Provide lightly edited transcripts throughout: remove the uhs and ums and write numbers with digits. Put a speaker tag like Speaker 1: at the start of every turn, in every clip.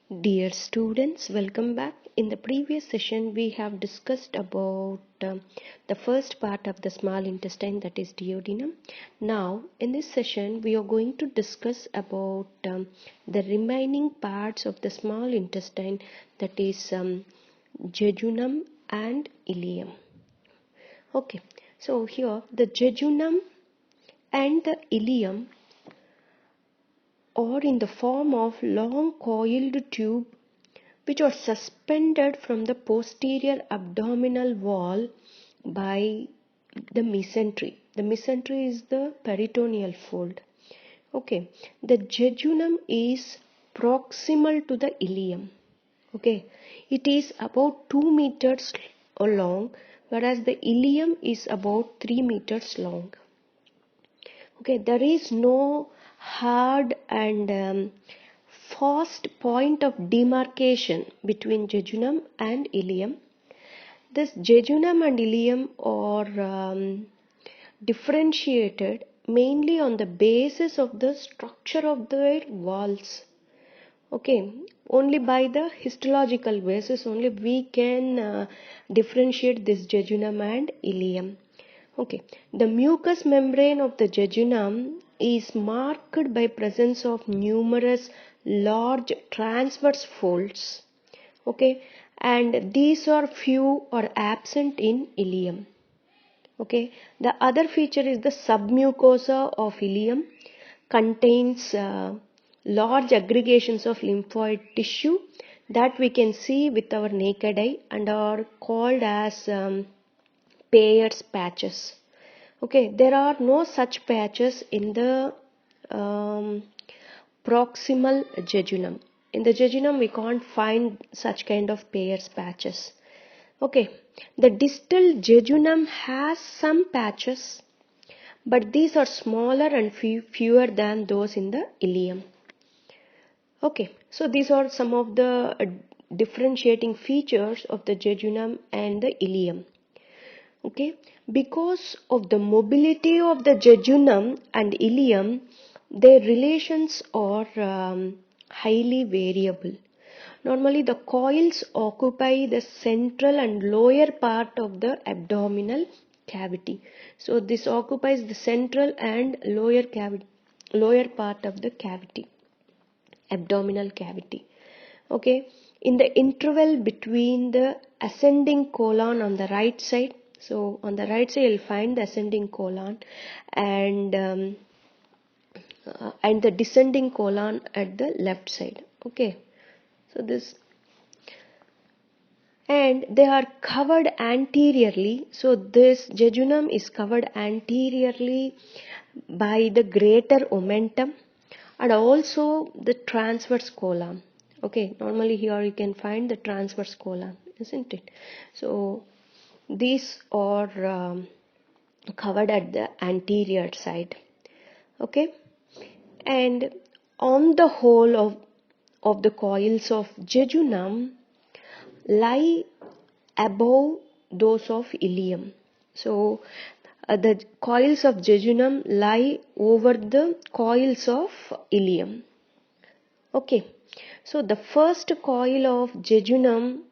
Speaker 1: Dear students, welcome back. In the previous session, we have discussed about the first part of the small intestine, that is duodenum. Now, in this session, we are going to discuss about the remaining parts of the small intestine, that is jejunum and ileum. Okay, so here the jejunum and the ileum or in the form of long coiled tube which are suspended from the posterior abdominal wall by the mesentery. The mesentery is the peritoneal fold. Okay, the jejunum is proximal to the ileum. Okay, it is about 2 meters long, whereas the ileum is about 3 meters long. Okay, there is no hard and fast point of demarcation between jejunum and ileum. This jejunum and ileum are differentiated mainly on the basis of the structure of their walls. Okay, only by the histological basis only we can differentiate this jejunum and ileum. Okay, the mucous membrane of the jejunum is marked by presence of numerous large transverse folds. Okay, and these are few or absent in ileum. Okay, the other feature is the submucosa of ileum contains large aggregations of lymphoid tissue that we can see with our naked eye and are called as Peyer's patches. Okay, there are no such patches in the proximal jejunum. In the jejunum we can't find such kind of Peyer's patches. Okay, the distal jejunum has some patches, but these are smaller and fewer than those in the ileum. Okay, so these are some of the differentiating features of the jejunum and the ileum. Okay, because of the mobility of the jejunum and ileum, their relations are highly variable. Normally the coils occupy the central and lower part of the abdominal cavity. So this occupies the central and lower part of the cavity, abdominal cavity. Okay, in the interval between the ascending colon on the right side, so on the right side you'll find the ascending colon and the descending colon at the left side. Okay, so this, and they are covered anteriorly. So this jejunum is covered anteriorly by the greater omentum and also the transverse colon. Okay, normally here you can find the transverse colon, isn't it? So these are covered at the anterior side. Okay, and on the whole of the coils of jejunum lie above those of ileum. So the coils of jejunum lie over the coils of ileum. Okay, so the first coil of jejunum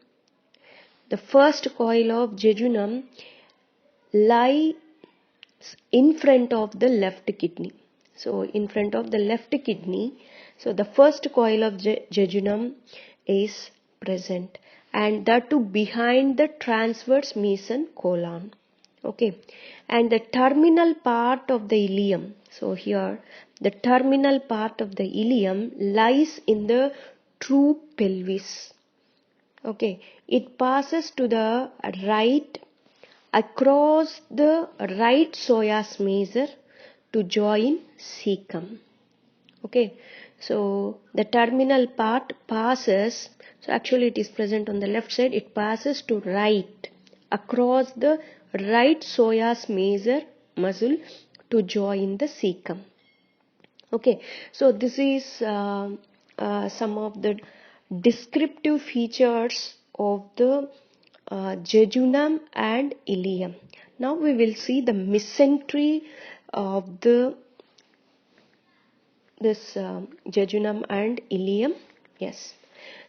Speaker 1: lies in front of the left kidney. So in front of the left kidney, so the first coil of jejunum is present, and that too behind the transverse mesencolon. Okay, and the terminal part of the ileum, so here the terminal part of the ileum lies in the true pelvis. Okay, it passes to the right across the right psoas major to join cecum. Okay, so the terminal part passes, so actually it is present on the left side, it passes to right across the right psoas major muscle to join the cecum. Okay, so this is some of the descriptive features of the jejunum and ileum. Now we will see the mesentery of this jejunum and ileum. Yes,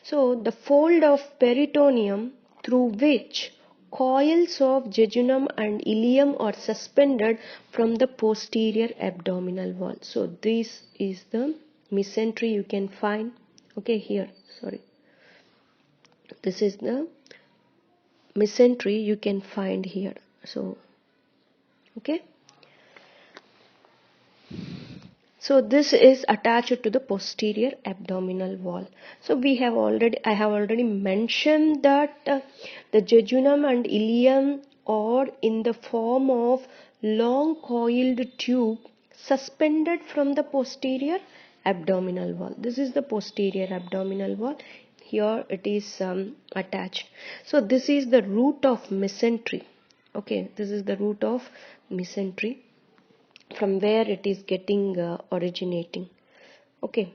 Speaker 1: So the fold of peritoneum through which coils of jejunum and ileum are suspended from the posterior abdominal wall. So this is the mesentery you can find. Okay, here, sorry. This is the mesentery you can find here. So, okay. So this is attached to the posterior abdominal wall. So I have already mentioned that the jejunum and ileum are in the form of long coiled tube suspended from the posterior abdominal wall. This is the posterior abdominal wall. Here it is attached. So this is the root of mesentery. Okay, this is the root of mesentery, from where it is getting originating. Okay,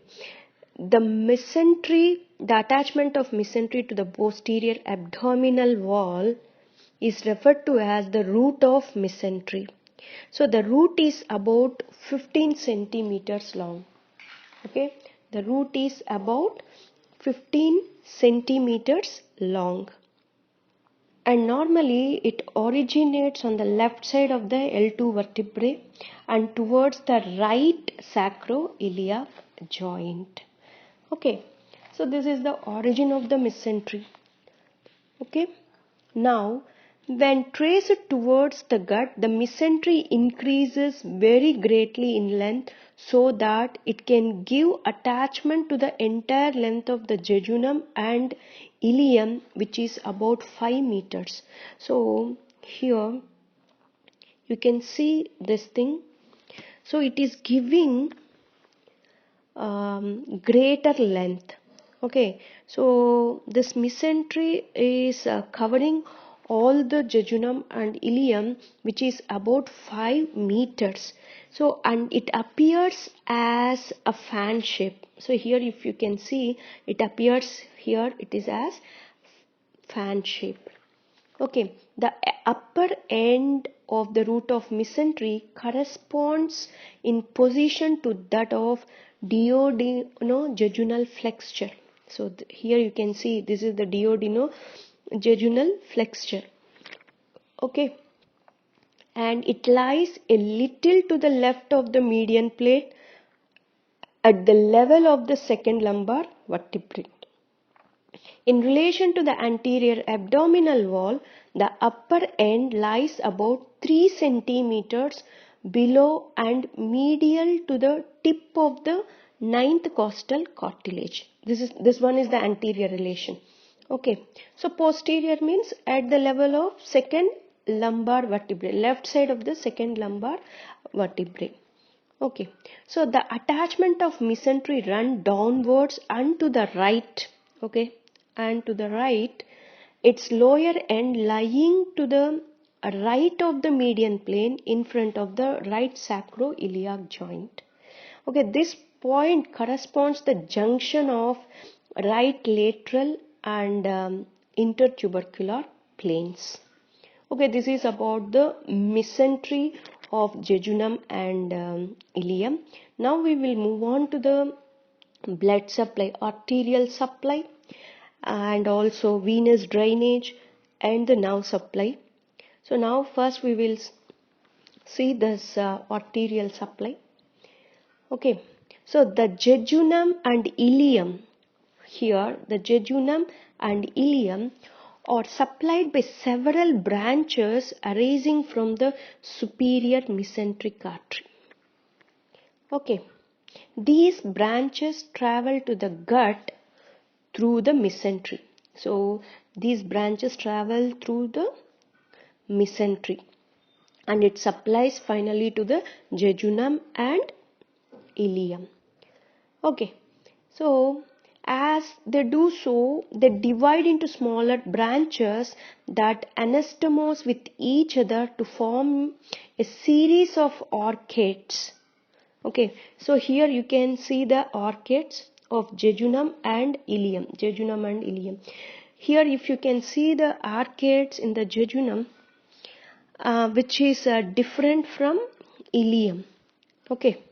Speaker 1: the mesentery, the attachment of mesentery to the posterior abdominal wall is referred to as the root of mesentery. So the root is about 15 centimeters long. Okay, the root is about 15 centimeters long, and normally it originates on the left side of the L2 vertebrae and towards the right sacroiliac joint. Okay, so this is the origin of the mesentery. Okay, now when traced towards the gut, the mesentery increases very greatly in length so that it can give attachment to the entire length of the jejunum and ileum, which is about 5 meters. So here you can see this thing. So it is giving greater length. Okay, so this mesentery is covering all the jejunum and ileum, which is about 5 meters. So, and it appears as a fan shape. So here if you can see, it appears here, it is as fan shape. Okay, the upper end of the root of mesentery corresponds in position to that of duodenojejunal flexure. So here you can see this is the duodenojejunal flexure. Okay, and it lies a little to the left of the median plate at the level of the second lumbar vertebrae. In relation to the anterior abdominal wall, the upper end lies about 3 centimeters below and medial to the tip of the ninth costal cartilage. This one is the anterior relation. Okay, so posterior means at the level of second lumbar vertebrae, left side of the second lumbar vertebrae. Okay, so the attachment of mesentery run downwards and to the right. Okay, and to the right, its lower end lying to the right of the median plane in front of the right sacroiliac joint. Okay, this point corresponds the junction of right lateral and intertubercular planes. Okay, this is about the mesentery of jejunum and ileum. Now we will move on to the blood supply, arterial supply, and also venous drainage and the nerve supply. So now first we will see this arterial supply. Okay, so the jejunum and ileum, here the jejunum and ileum are supplied by several branches arising from the superior mesenteric artery. Okay, these branches travel to the gut through the mesentery. So these branches travel through the mesentery and it supplies finally to the jejunum and ileum. Okay, so as they do so, they divide into smaller branches that anastomose with each other to form a series of arcades. Okay, so here you can see the arcades of jejunum and ileum. Here if you can see the arcades in the jejunum, which is different from ileum. Okay,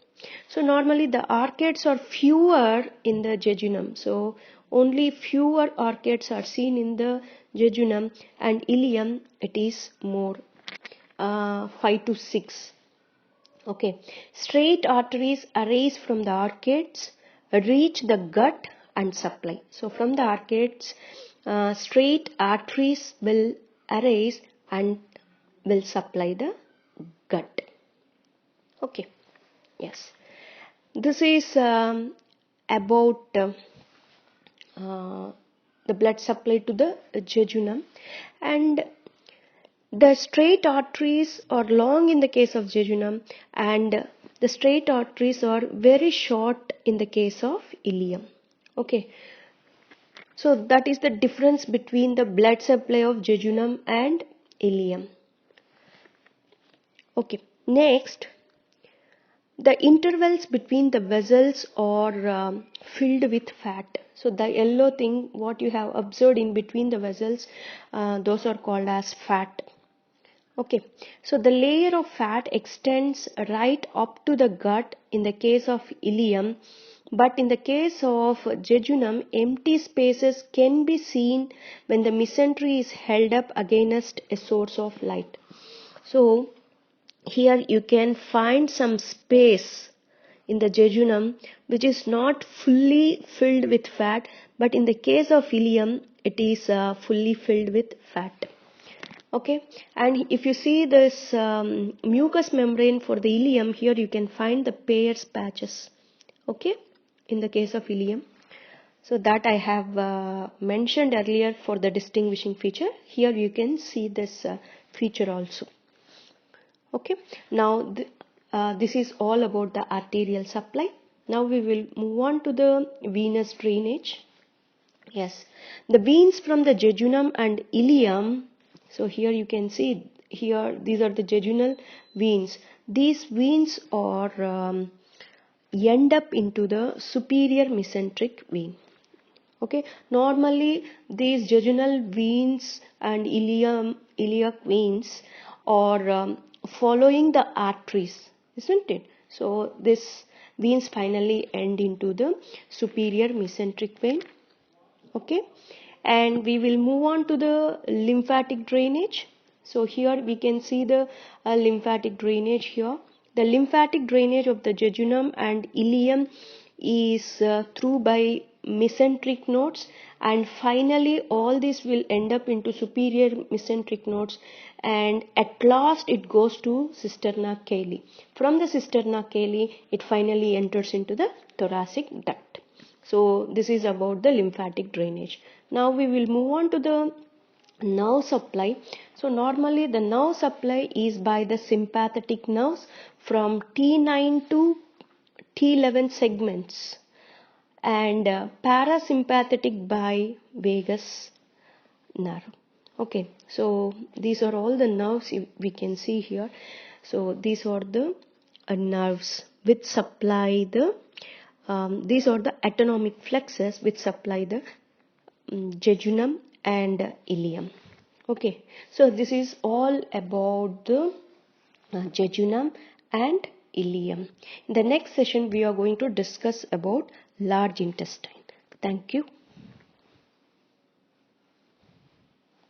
Speaker 1: So normally the arcades are fewer in the jejunum. So only fewer arcades are seen in the jejunum, and ileum it is more, 5 to 6. Okay, straight arteries arise from the arcades, reach the gut and supply. So from the arcades, straight arteries will arise and will supply the gut. Okay, yes. This is about the blood supply to the jejunum, and the straight arteries are long in the case of jejunum, and the straight arteries are very short in the case of ileum. Okay, so that is the difference between the blood supply of jejunum and ileum. Okay, next, the intervals between the vessels are filled with fat. So the yellow thing what you have observed in between the vessels, those are called as fat. Okay, so the layer of fat extends right up to the gut in the case of ileum, but in the case of jejunum, empty spaces can be seen when the mesentery is held up against a source of light. So here you can find some space in the jejunum which is not fully filled with fat, but in the case of ileum it is fully filled with fat. Okay, and if you see this mucous membrane for the ileum, here you can find the Peyer's patches. Okay, in the case of ileum. So that I have mentioned earlier for the distinguishing feature. Here you can see this feature also. Okay, now this is all about the arterial supply. Now we will move on to the venous drainage. Yes, the veins from the jejunum and ileum. So here you can see, here these are the jejunal veins. These veins are end up into the superior mesenteric vein. Okay, normally these jejunal veins and iliac veins are following the arteries, isn't it? So this veins finally end into the superior mesenteric vein. Okay, and we will move on to the lymphatic drainage. So here we can see the lymphatic drainage here. The lymphatic drainage of the jejunum and ileum is through by mesenteric nodes, and finally all this will end up into superior mesenteric nodes, and at last it goes to cisterna caeli. From the cisterna caeli it finally enters into the thoracic duct. So this is about the lymphatic drainage. Now we will move on to the nerve supply. So normally the nerve supply is by the sympathetic nerves from T9 to T11 segments, and parasympathetic by vagus nerve. Okay, so these are all the nerves we can see here. So these are the nerves which supply the these are the autonomic flexes which supply the jejunum and ileum. Okay, so this is all about the jejunum and ileum. In the next session we are going to discuss about large intestine. Thank you.